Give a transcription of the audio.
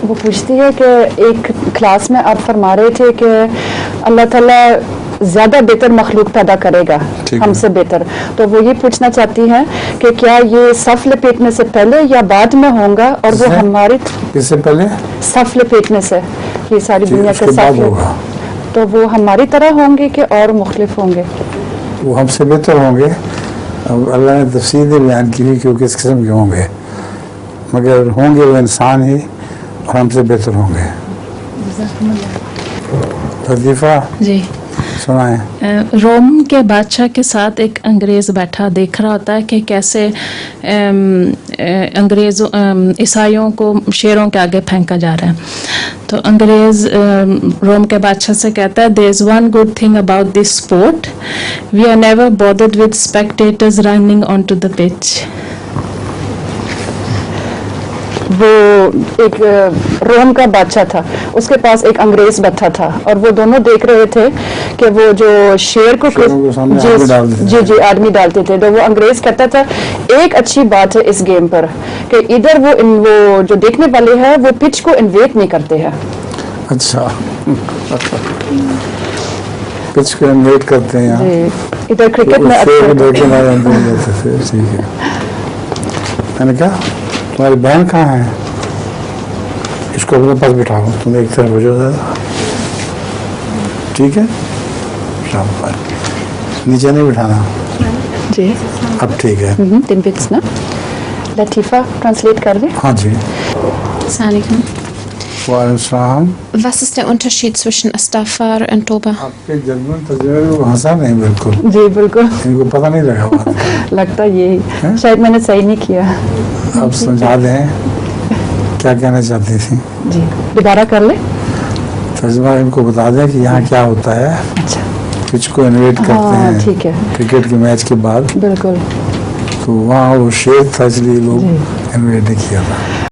وہ پوچھتی ہے کہ ایک کلاس میں آپ فرما رہے تھے کہ اللہ تعالیٰ زیادہ بہتر مخلوق پیدا کرے گا ہم سے بہتر، تو وہ یہ پوچھنا چاہتی ہیں کہ کیا یہ صف لپیٹنے سے پہلے یا بعد میں ہوں گا، اور وہ ہماری کس سے پہلے؟ صف لپیٹنے سے، یہ ساری دنیا کے صف ہوگا، تو وہ ہماری طرح ہوں گے کہ اور مختلف ہوں گے؟ وہ ہم سے بہتر ہوں گے. اب اللہ نے تفصیل بیان کی ہوئی کہ وہ کس قسم کے ہوں گے، مگر ہوں گے وہ انسان ہی اور ہم سے بہتر ہوں گے. لطیفہ جی سنائیں. روم کے بادشاہ کے ساتھ ایک انگریز بیٹھا دیکھ رہا ہوتا ہے کہ کیسے انگریزوں عیسائیوں کو شیروں کے آگے پھینکا جا رہا ہے. تو انگریز روم کے بادشاہ سے کہتا ہے there is one good thing about this sport, we are never bothered with spectators running onto the pitch. وہ ایک روم کا بادشاہ تھا، اس کے پاس ایک انگریز بیٹھا تھا، اور وہ دونوں دیکھ رہے تھے کہ وہ جو شیر کو جی آدمی ڈالتے تھے. تو وہ انگریز کہتا تھا ایک اچھی بات ہے اس گیم پر کہ ادھر وہ جو دیکھنے والے ہیں وہ پچ کو انویٹ نہیں کرتے ہیں. اچھا پچ کو انویٹ کرتے ہیں جی، ادھر کرکٹ میں ٹھیک ہے. میں نے کہا تمہاری بہن کہاں ہے؟ اس کو اپنے پاس بٹھاؤ، تم ایک طرف ہو جاؤ زیادہ، ٹھیک ہے؟ شام پر نیچے نہیں بٹھانا. جی اب ٹھیک ہے. 3 پچ نا. لطیفہ ٹرانسلیٹ کر دیں. ہاں جی. السلام علیکم. وعلیکم السلام. Was ist der Unterschied zwischen Astafar und Toba? آپ کے جذبات تجربے ہنسا نہیں بالکل. جی بالکل. ان کو پتہ نہیں لگا بات. لگتا یہی شاید میں نے صحیح نہیں کیا. آپ سمجھا دیں کیا کہنا چاہتی تھی. جی دوبارہ کر لیں. ترجمہ ان کو بتا دیں کہ یہاں کیا ہوتا ہے. اچھا پچ کو انویٹ کرتے ہیں. ٹھیک ہے. کرکٹ کے میچ کے بعد بالکل. تو وہاں وہ شیر تھا اس لیے لوگ انویٹ نہیں کیا تھا.